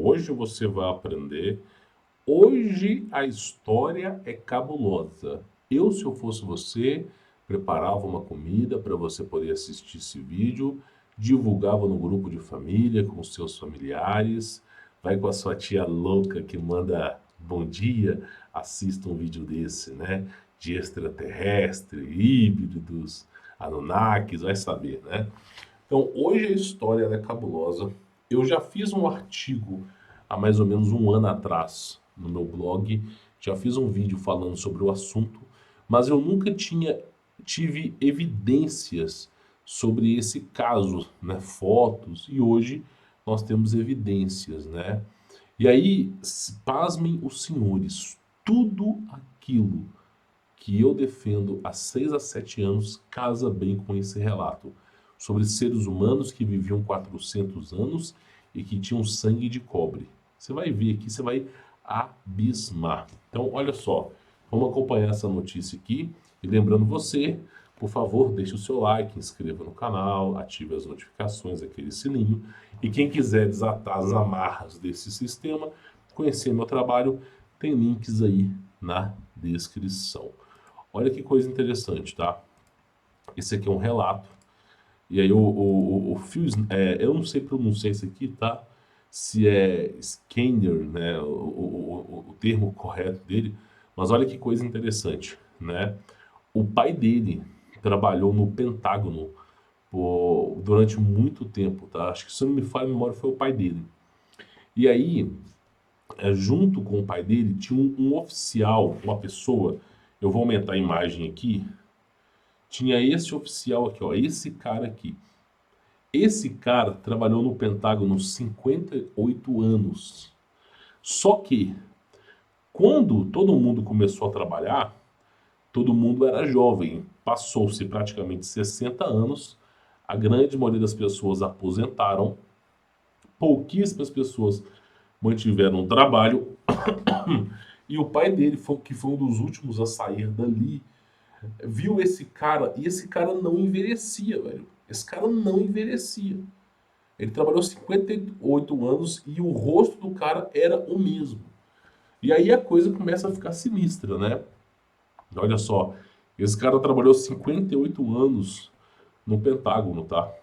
hoje você vai aprender. Hoje a história é cabulosa. Eu, se eu fosse você, preparava uma comida para você poder assistir esse vídeo, divulgava no grupo de família, com os seus familiares, vai com a sua tia louca que manda bom dia, assista um vídeo desse, né? De extraterrestre, híbridos, Anunnakis, vai saber, né? Então, hoje a história ela é cabulosa. Eu já fiz um artigo há mais ou menos um ano atrás no meu blog, já fiz um vídeo falando sobre o assunto, mas eu nunca tive evidências sobre esse caso, né? Fotos, e hoje nós temos evidências, né? E aí, pasmem os senhores, tudo aquilo que eu defendo há 6 a 7 anos casa bem com esse relato sobre seres humanos que viviam 400 anos e que tinham sangue de cobre. Você vai ver aqui, você vai abismar. Então, olha só, vamos acompanhar essa notícia aqui. E lembrando você, por favor, deixe o seu like, inscreva no canal, ative as notificações, aquele sininho. E quem quiser desatar as amarras desse sistema, conhecer meu trabalho, tem links aí na descrição. Olha que coisa interessante, tá? Esse aqui é um relato. E aí o Phil, eu não sei pronunciar isso aqui, tá? Se é Skinner, né? O termo correto dele. Mas olha que coisa interessante, né? O pai dele trabalhou no Pentágono durante muito tempo, tá? Acho que, se não me falha a memória, foi o pai dele. E aí, junto com o pai dele, tinha um oficial, uma pessoa. Eu vou aumentar a imagem aqui. Tinha esse oficial aqui, ó, esse cara aqui. Esse cara trabalhou no Pentágono 58 anos. Só que, quando todo mundo começou a trabalhar, todo mundo era jovem. Passou-se praticamente 60 anos, a grande maioria das pessoas aposentaram, pouquíssimas pessoas mantiveram o trabalho, e o pai dele, que foi um dos últimos a sair dali, viu esse cara, e esse cara não envelhecia, velho. Esse cara não envelhecia. Ele trabalhou 58 anos e o rosto do cara era o mesmo. E aí a coisa começa a ficar sinistra, né? Olha só, esse cara trabalhou 58 anos no Pentágono, tá?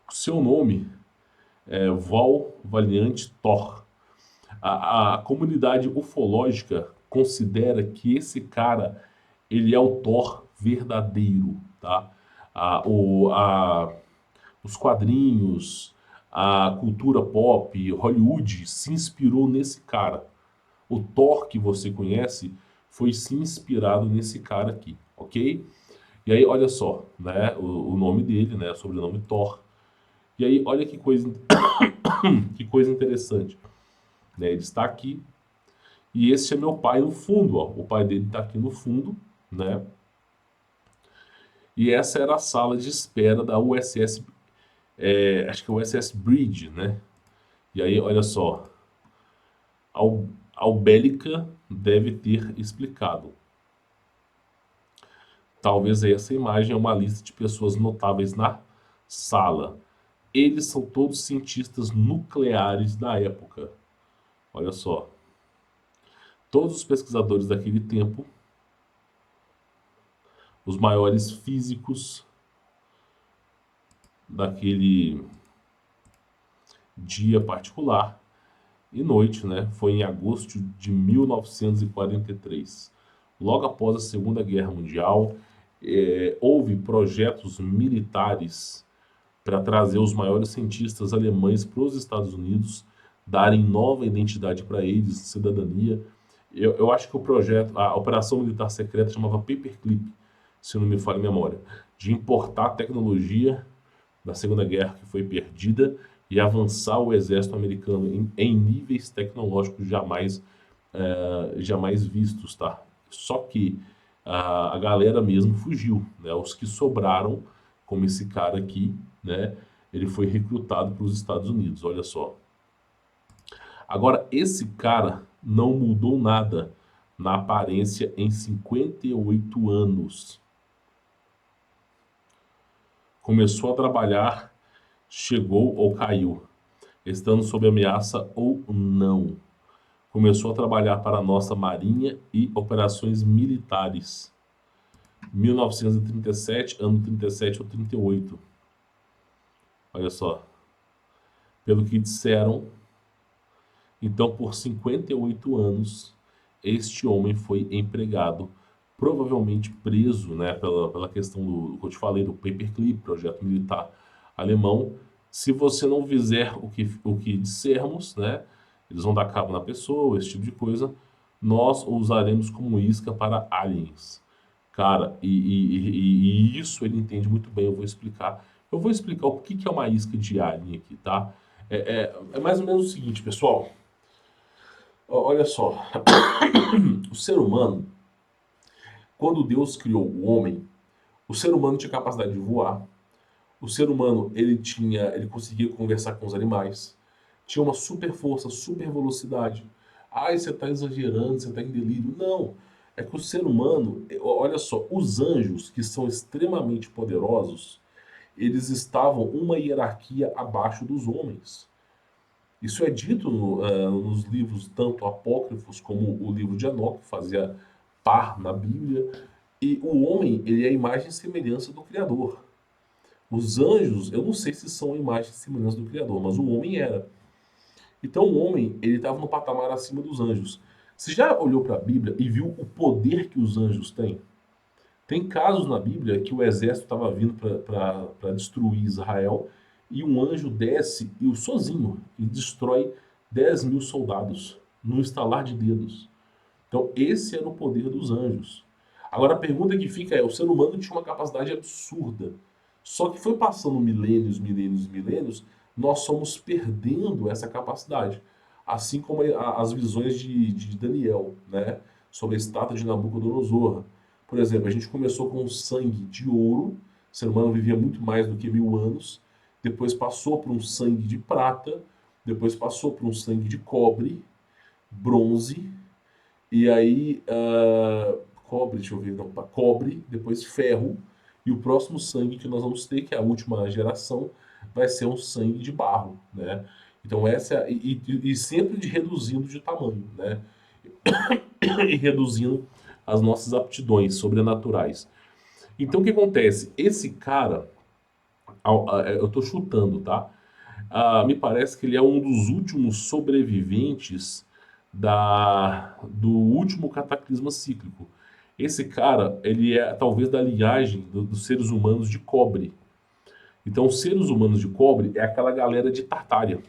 O seu nome é Val Valiant Thor. A comunidade ufológica considera que esse cara, ele é o Thor verdadeiro, tá? Os quadrinhos, a cultura pop, Hollywood se inspirou nesse cara. O Thor que você conhece foi se inspirado nesse cara aqui, ok? E aí, olha só, né, o nome dele, né, sobrenome Thor. E aí, olha que coisa, que coisa interessante, né? Ele está aqui e esse é meu pai no fundo, ó. O pai dele está aqui no fundo, né? E essa era a sala de espera da USS, acho que é o USS Bridge, né? E aí, olha só, Albélica deve ter explicado. Talvez essa imagem é uma lista de pessoas notáveis na sala. Eles são todos cientistas nucleares da época. Olha só. Todos os pesquisadores daquele tempo, os maiores físicos daquele dia particular e noite, né? Foi em agosto de 1943. Logo após a Segunda Guerra Mundial, houve projetos militares para trazer os maiores cientistas alemães para os Estados Unidos, darem nova identidade para eles, cidadania. Eu acho que o projeto, a operação militar secreta chamava Paperclip, se não me falha a memória, de importar tecnologia da Segunda Guerra que foi perdida e avançar o exército americano em níveis tecnológicos jamais vistos, tá? Só que a galera mesmo fugiu, né? Os que sobraram, como esse cara aqui, né? Ele foi recrutado para os Estados Unidos, olha só. Agora, esse cara não mudou nada na aparência em 58 anos. Começou a trabalhar, chegou ou caiu. estando sob ameaça ou não. Começou a trabalhar para a nossa Marinha e operações militares. 1937, ano 37 ou 38. Olha só. Pelo que disseram, então por 58 anos, este homem foi empregado, provavelmente preso, né, pela questão do que eu te falei, do Paperclip, projeto militar alemão. Se você não fizer o que dissermos, né, eles vão dar cabo na pessoa, esse tipo de coisa, nós o usaremos como isca para aliens. Cara, e isso ele entende muito bem, eu vou explicar. Eu vou explicar o que é uma isca de alien aqui, tá? É mais ou menos o seguinte, pessoal. Olha só, o ser humano, quando Deus criou o homem, o ser humano tinha capacidade de voar. O ser humano, ele conseguia conversar com os animais. Tinha uma super força, super velocidade. Ai, você está exagerando, você está em delírio. Não, é que o ser humano, olha só, os anjos, que são extremamente poderosos, eles estavam uma hierarquia abaixo dos homens. Isso é dito nos livros tanto apócrifos como o livro de Enoque, que fazia par na Bíblia. E o homem, ele é a imagem e semelhança do Criador. Os anjos, eu não sei se são a imagem e semelhança do Criador, mas o homem era. Então o homem, ele estava no patamar acima dos anjos. Você já olhou para a Bíblia e viu o poder que os anjos têm? Tem casos na Bíblia que o exército estava vindo para destruir Israel e um anjo desce e sozinho e destrói 10.000 soldados num estalar de dedos. Então esse era o poder dos anjos. Agora a pergunta que fica é, o ser humano tinha uma capacidade absurda. Só que foi passando milênios, milênios, milênios, nós fomos perdendo essa capacidade. Assim como as visões de Daniel, né? Sobre a estátua de Nabucodonosor. Por exemplo, a gente começou com sangue de ouro, o ser humano vivia muito mais do que 1000 anos, depois passou por um sangue de prata, depois passou por um sangue de cobre, bronze, e aí cobre, deixa eu ver, não, cobre, depois ferro, e o próximo sangue que nós vamos ter, que é a última geração, vai ser um sangue de barro, né? Então essa e sempre reduzindo de tamanho, né? E reduzindo as nossas aptidões sobrenaturais. Então o que acontece? Esse cara, eu estou chutando, tá? Me parece que ele é um dos últimos sobreviventes do último cataclisma cíclico. Esse cara, ele é talvez da linhagem dos seres humanos de cobre. Então, os seres humanos de cobre é aquela galera de Tartária.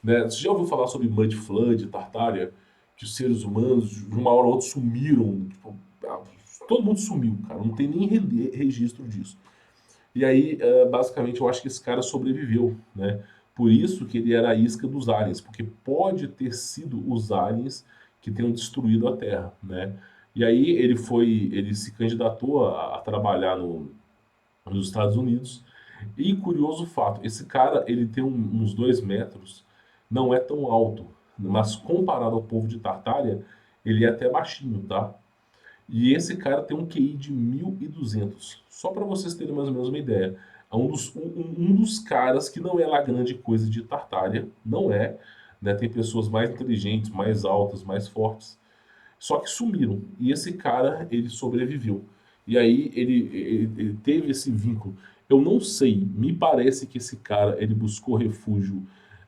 Né? Você já ouviu falar sobre Mud Flood, Tartária? Que os seres humanos, de uma hora ou outra, sumiram. Tipo, todo mundo sumiu, cara. Não tem nem registro disso. E aí, basicamente, eu acho que esse cara sobreviveu, né? Por isso que ele era a isca dos aliens, porque pode ter sido os aliens que tenham destruído a Terra, né? E aí ele se candidatou a trabalhar nos Estados Unidos. E curioso fato, esse cara ele tem uns 2 metros, não é tão alto, mas comparado ao povo de Tartária, ele é até baixinho, tá? E esse cara tem um QI de 1200. Só para vocês terem mais ou menos uma ideia. É um dos caras que não é lá grande coisa de Tartária, não é. Né? Tem pessoas mais inteligentes, mais altas, mais fortes. Só que sumiram. E esse cara, ele sobreviveu. E aí ele teve esse vínculo. Eu não sei, me parece que esse cara ele buscou refúgio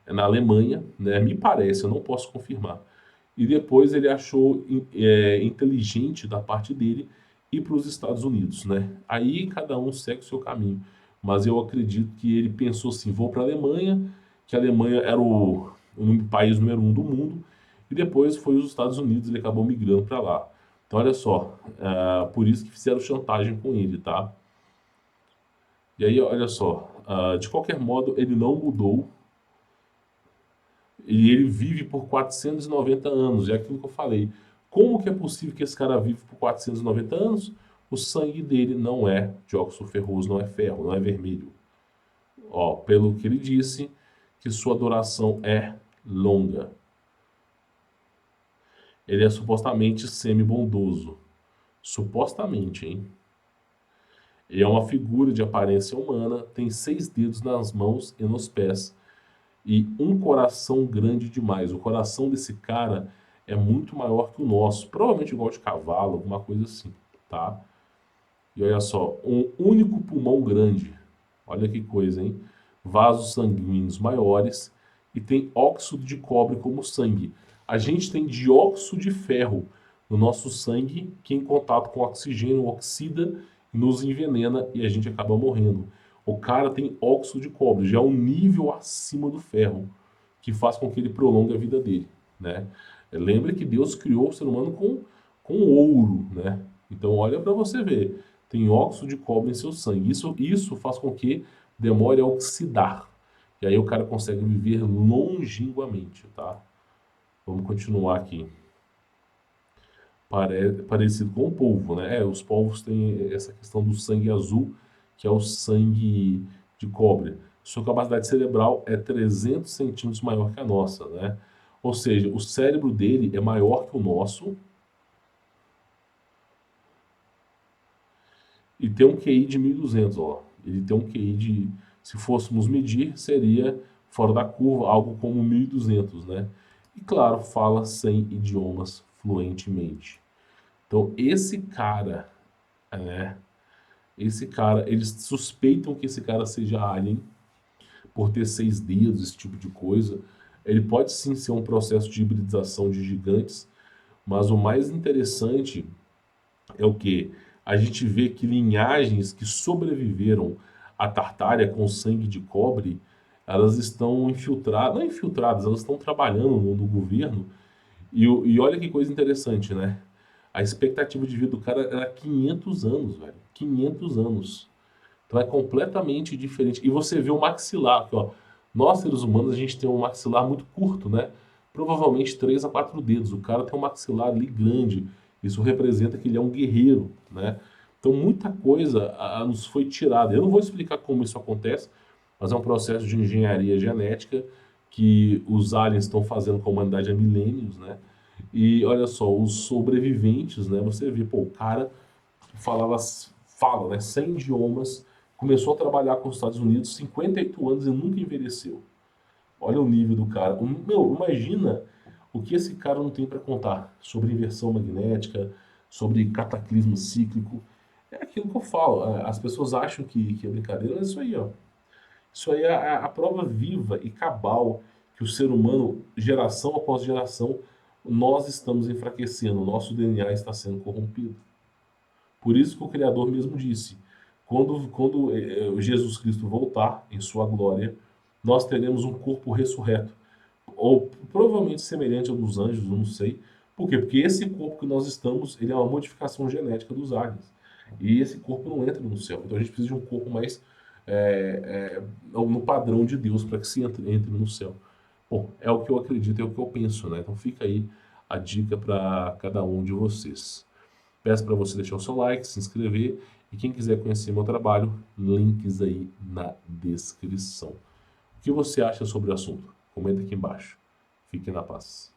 na Alemanha, né? Me parece, eu não posso confirmar. E depois ele achou inteligente da parte dele ir para os Estados Unidos, né? Aí cada um segue o seu caminho. Mas eu acredito que ele pensou assim: vou para a Alemanha, que a Alemanha era o país número 1 do mundo, e depois foi os Estados Unidos, ele acabou migrando para lá. Então, olha só, por isso que fizeram chantagem com ele, tá? E aí, olha só, de qualquer modo, ele não mudou e ele vive por 490 anos, é aquilo que eu falei. Como que é possível que esse cara vive por 490 anos? O sangue dele não é de óxido ferroso, não é ferro, não é vermelho. Ó, pelo que ele disse, que sua duração é longa. Ele é supostamente semi-bondoso. Supostamente, hein? Ele é uma figura de aparência humana, tem 6 dedos nas mãos e nos pés. e um coração grande demais. O coração desse cara é muito maior que o nosso, provavelmente igual de cavalo, alguma coisa assim, tá? E olha só, um único pulmão grande. Olha que coisa, hein? Vasos sanguíneos maiores e tem óxido de cobre como sangue. A gente tem dióxido de ferro no nosso sangue que em contato com oxigênio oxida, nos envenena e a gente acaba morrendo. O cara tem óxido de cobre, já é um nível acima do ferro, que faz com que ele prolongue a vida dele, né? Lembre que Deus criou o ser humano com ouro, né? Então olha para você ver, tem óxido de cobre em seu sangue. Isso faz com que demore a oxidar. E aí o cara consegue viver longínquamente, tá? Vamos continuar aqui. Parecido com o polvo, né? Os polvos têm essa questão do sangue azul, que é o sangue de cobre. Sua capacidade cerebral é 300 centímetros maior que a nossa, né? Ou seja, o cérebro dele é maior que o nosso e tem um QI de 1.200, ó. Ele tem um QI de, se fôssemos medir, seria fora da curva, algo como 1.200, né? E claro, fala 100 idiomas fluentemente. Então, né? Esse cara, eles suspeitam que esse cara seja alien por ter 6 dedos, esse tipo de coisa. Ele pode sim ser um processo de hibridização de gigantes, mas o mais interessante é o que? A gente vê que linhagens que sobreviveram à Tartária com sangue de cobre, elas estão infiltradas, não infiltradas, elas estão trabalhando no governo. E olha que coisa interessante, né? A expectativa de vida do cara era 500 anos, velho. 500 anos. Então é completamente diferente. E você vê o maxilar, aqui, ó. Nós, seres humanos, a gente tem um maxilar muito curto, né? Provavelmente 3 a 4 dedos. O cara tem um maxilar ali grande. Isso representa que ele é um guerreiro, né? Então muita coisa nos foi tirada. Eu não vou explicar como isso acontece, mas é um processo de engenharia genética que os aliens estão fazendo com a humanidade há milênios, né? E olha só, os sobreviventes, né? Você vê, pô, o cara falava, fala, né, 100 idiomas, começou a trabalhar com os Estados Unidos, 58 anos e nunca envelheceu. Olha o nível do cara. Meu, imagina o que esse cara não tem para contar sobre inversão magnética, sobre cataclismo cíclico. É aquilo que eu falo. As pessoas acham que é brincadeira, mas é isso aí, ó. Isso aí é a prova viva e cabal que o ser humano, geração após geração, nós estamos enfraquecendo, o nosso DNA está sendo corrompido. Por isso que o Criador mesmo disse: quando Jesus Cristo voltar em sua glória, nós teremos um corpo ressurreto, ou provavelmente semelhante ao dos anjos, eu não sei. Por quê? Porque esse corpo que nós estamos, ele é uma modificação genética dos aliens. E esse corpo não entra no céu. Então a gente precisa de um corpo mais no padrão de Deus para que se entre no céu. Bom, é o que eu acredito, é o que eu penso, né? Então fica aí a dica para cada um de vocês. Peço para você deixar o seu like, se inscrever e quem quiser conhecer meu trabalho, links aí na descrição. O que você acha sobre o assunto? Comenta aqui embaixo. Fique na paz.